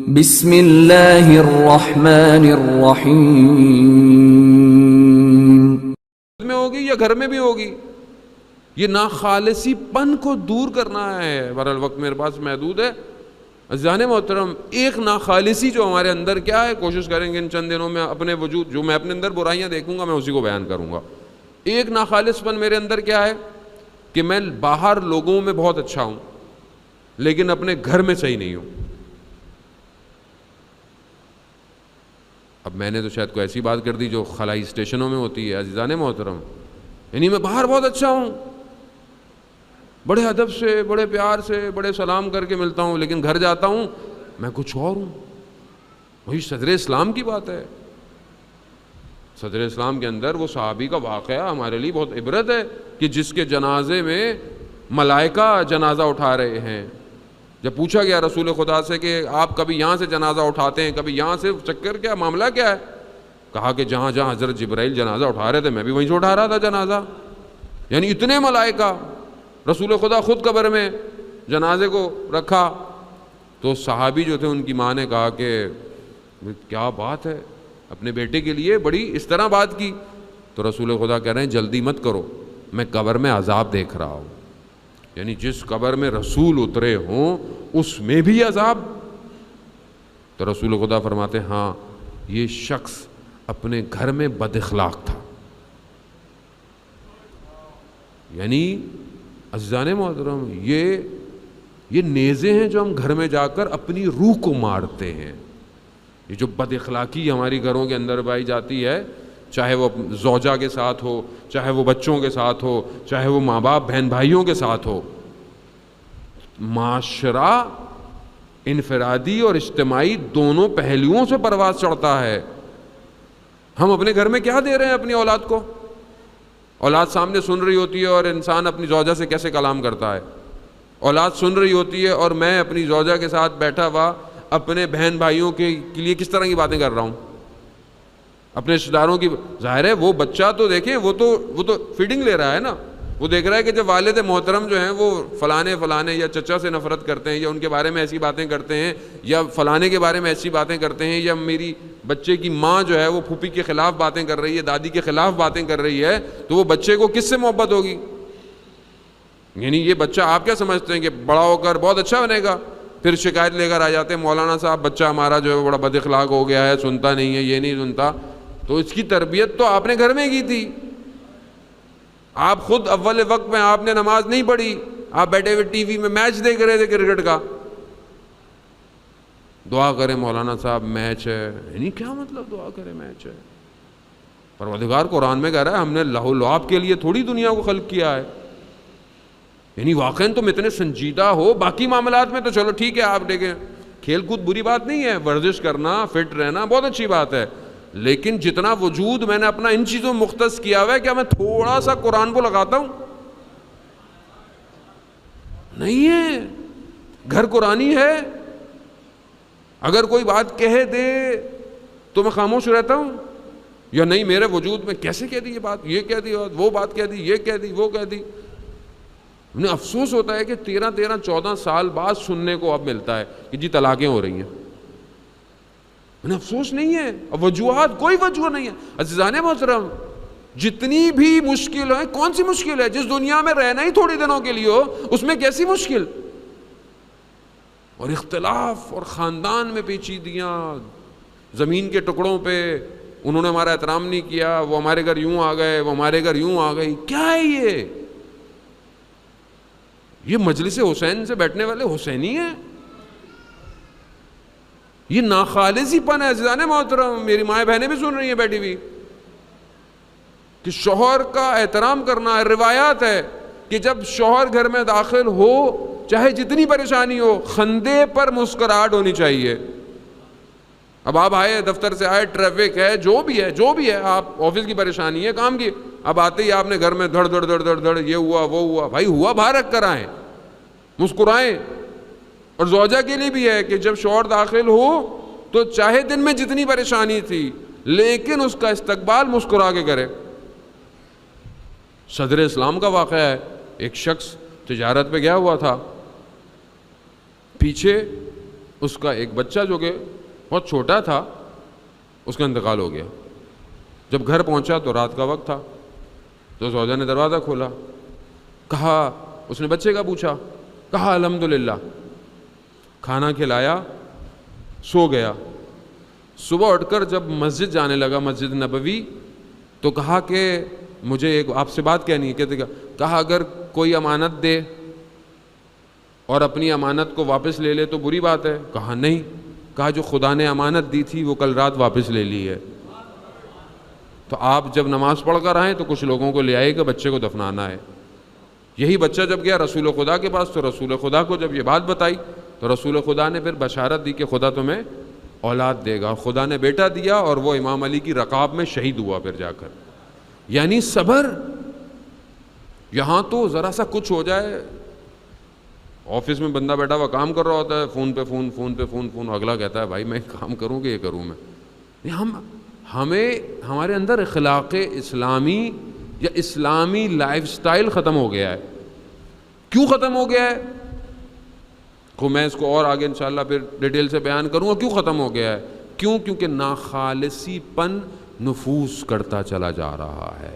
بسم اللہ الرحمن الرحیم. میں ہوگی یا گھر میں بھی ہوگی. یہ ناخالصی پن کو دور کرنا ہے. بہرحال وقت میرے پاس محدود ہے. عزیزان محترم، ایک ناخالصی جو ہمارے اندر کیا ہے، کوشش کریں گے ان چند دنوں میں اپنے وجود جو میں اپنے اندر برائیاں دیکھوں گا میں اسی کو بیان کروں گا. ایک ناخالص پن میرے اندر کیا ہے کہ میں باہر لوگوں میں بہت اچھا ہوں لیکن اپنے گھر میں صحیح نہیں ہوں. اب میں نے تو شاید کوئی ایسی بات کر دی جو خلائی اسٹیشنوں میں ہوتی ہے. عزیزان محترم، یعنی میں باہر بہت اچھا ہوں، بڑے ادب سے، بڑے پیار سے، بڑے سلام کر کے ملتا ہوں، لیکن گھر جاتا ہوں میں کچھ اور ہوں. وہی صدر اسلام کی بات ہے. صدر اسلام کے اندر وہ صحابی کا واقعہ ہمارے لیے بہت عبرت ہے کہ جس کے جنازے میں ملائکہ جنازہ اٹھا رہے ہیں. جب پوچھا گیا رسول خدا سے کہ آپ کبھی یہاں سے جنازہ اٹھاتے ہیں کبھی یہاں سے، چکر کیا معاملہ کیا ہے؟ کہا کہ جہاں جہاں حضرت جبرائیل جنازہ اٹھا رہے تھے میں بھی وہیں سے اٹھا رہا تھا جنازہ. یعنی اتنے ملائکہ. رسول خدا خود قبر میں جنازے کو رکھا تو صحابی جو تھے ان کی ماں نے کہا کہ کیا بات ہے، اپنے بیٹے کے لیے بڑی اس طرح بات کی. تو رسول خدا کہہ رہے ہیں جلدی مت کرو، میں قبر میں عذاب دیکھ رہا ہوں. یعنی جس قبر میں رسول اترے ہوں اس میں بھی عذاب. تو رسول خدا فرماتے ہاں یہ شخص اپنے گھر میں بد اخلاق تھا. یعنی عزیزان محترم، یہ نیزے ہیں جو ہم گھر میں جا کر اپنی روح کو مارتے ہیں. یہ جو بد اخلاقی ہماری گھروں کے اندر پائی جاتی ہے، چاہے وہ زوجہ کے ساتھ ہو، چاہے وہ بچوں کے ساتھ ہو، چاہے وہ ماں باپ بہن بھائیوں کے ساتھ ہو. معاشرہ انفرادی اور اجتماعی دونوں پہلوؤں سے پرواز چڑھتا ہے. ہم اپنے گھر میں کیا دے رہے ہیں اپنی اولاد کو؟ اولاد سامنے سن رہی ہوتی ہے اور انسان اپنی زوجہ سے کیسے کلام کرتا ہے. اولاد سن رہی ہوتی ہے اور میں اپنی زوجہ کے ساتھ بیٹھا ہوا اپنے بہن بھائیوں کے لیے کس طرح کی باتیں کر رہا ہوں، اپنے رشتہ داروں کی. ظاہر ہے وہ بچہ تو دیکھیں وہ تو فیڈنگ لے رہا ہے نا. وہ دیکھ رہا ہے کہ جب والد محترم جو ہیں وہ فلانے یا چچا سے نفرت کرتے ہیں یا ان کے بارے میں ایسی باتیں کرتے ہیں یا فلانے کے بارے میں ایسی باتیں کرتے ہیں، یا میری بچے کی ماں جو ہے وہ پھوپھی کے خلاف باتیں کر رہی ہے، دادی کے خلاف باتیں کر رہی ہے، تو وہ بچے کو کس سے محبت ہوگی؟ یعنی یہ بچہ آپ کیا سمجھتے ہیں کہ بڑا ہو کر بہت اچھا بنے گا؟ پھر شکایت لے کر آ جاتے ہیں مولانا صاحب بچہ ہمارا جو ہے بڑا بد اخلاق ہو گیا ہے، سنتا نہیں ہے، یہ نہیں سنتا. تو اس کی تربیت تو آپ نے گھر میں کی تھی. آپ خود اول وقت میں آپ نے نماز نہیں پڑھی، آپ بیٹھے ہوئے ٹی وی میں میچ دیکھ رہے تھے کرکٹ کا. دعا کریں مولانا صاحب میچ ہے. یعنی کیا مطلب دعا کریں میچ ہے؟ پروردگار قرآن میں کہہ رہا ہے ہم نے لہو لعب کے لیے تھوڑی دنیا کو خلق کیا ہے. یعنی واقعاً تم اتنے سنجیدہ ہو. باقی معاملات میں تو چلو ٹھیک ہے، آپ دیکھیں کھیل کود بری بات نہیں ہے، ورزش کرنا، فٹ رہنا بہت اچھی بات ہے، لیکن جتنا وجود میں نے اپنا ان چیزوں مختص کیا ہوا ہے کیا میں تھوڑا سا قرآن کو لگاتا ہوں؟ نہیں ہے. گھر قرآنی ہے. اگر کوئی بات کہہ دے تو میں خاموش رہتا ہوں، یا نہیں میرے وجود میں کیسے کہہ دی یہ بات، یہ کہہ دی، وہ بات کہہ دی، یہ کہہ دی، وہ کہہ دی. انہیں افسوس ہوتا ہے کہ 13-14 سال بعد سننے کو اب ملتا ہے کہ جی طلاقیں ہو رہی ہیں. انہیں افسوس نہیں ہے، اب وجوہات کوئی وجہ نہیں ہے. عزیزان محترم، جتنی بھی مشکل ہے، کون سی مشکل ہے؟ جس دنیا میں رہنا ہی تھوڑی دنوں کے لیے ہو اس میں کیسی مشکل؟ اور اختلاف اور خاندان میں پیچیدگیاں، زمین کے ٹکڑوں پہ انہوں نے ہمارا احترام نہیں کیا، وہ ہمارے گھر یوں آ گئے، وہ ہمارے گھر یوں آ گئی. کیا ہے یہ مجلس حسین سے بیٹھنے والے حسینی ہیں؟ یہ ناخالصی پن ہے. عزیزان محترم، میری مائیں بہنیں بھی سن رہی ہیں بیٹھی ہوئی کہ شوہر کا احترام کرنا ہے. روایات ہے کہ جب شوہر گھر میں داخل ہو چاہے جتنی پریشانی ہو خندے پر مسکراہٹ ہونی چاہیے. اب آپ آئے دفتر سے آئے، ٹریفک ہے، جو بھی ہے، آپ آفس کی پریشانی ہے، کام کی، اب آتے ہی آپ نے گھر میں دھڑ دھڑ دھڑ دھڑ دھڑ یہ ہوا وہ ہوا. بھائی ہوا باہر رکھ کر آئیں، مسکرائیں. اور زوجہ کے لیے بھی ہے کہ جب شوہر داخل ہو تو چاہے دن میں جتنی پریشانی تھی لیکن اس کا استقبال مسکرا کے کرے. صدر اسلام کا واقعہ ہے. ایک شخص تجارت پہ گیا ہوا تھا، پیچھے اس کا ایک بچہ جو کہ بہت چھوٹا تھا اس کا انتقال ہو گیا. جب گھر پہنچا تو رات کا وقت تھا, تو زوجہ نے دروازہ کھولا, کہا, اس نے بچے کا پوچھا, کہا الحمدللہ, کھانا کھلایا, سو گیا. صبح اٹھ کر جب مسجد جانے لگا, مسجد نبوی, تو کہا کہ مجھے ایک آپ سے بات کہنی ہے. کہتے کہا اگر کوئی امانت دے اور اپنی امانت کو واپس لے لے تو بری بات ہے؟ کہا نہیں. کہا جو خدا نے امانت دی تھی وہ کل رات واپس لے لی ہے. تو آپ جب نماز پڑھ کر آئیں تو کچھ لوگوں کو لے آئے کہ بچے کو دفنانا ہے. یہی بچہ جب گیا رسول خدا کے پاس تو رسول خدا کو جب یہ بات بتائی تو رسول خدا نے پھر بشارت دی کہ خدا تمہیں اولاد دے گا. خدا نے بیٹا دیا اور وہ امام علی کی رکاب میں شہید ہوا پھر جا کر. یعنی صبر. یہاں تو ذرا سا کچھ ہو جائے, آفس میں بندہ بیٹھا ہوا کام کر رہا ہوتا ہے, فون پہ فون, فون پہ فون, فون, اگلا کہتا ہے بھائی میں کام کروں کہ یہ کروں میں. ہمیں ہمارے اندر اخلاق اسلامی یا اسلامی لائف سٹائل ختم ہو گیا ہے. کیوں ختم ہو گیا ہے؟ میں اس کو اور آگے انشاءاللہ پھر ڈیٹیل سے بیان کروں گا کیوں ختم ہو گیا ہے. کیونکہ ناخالصی پن نفوذ کرتا چلا جا رہا ہے.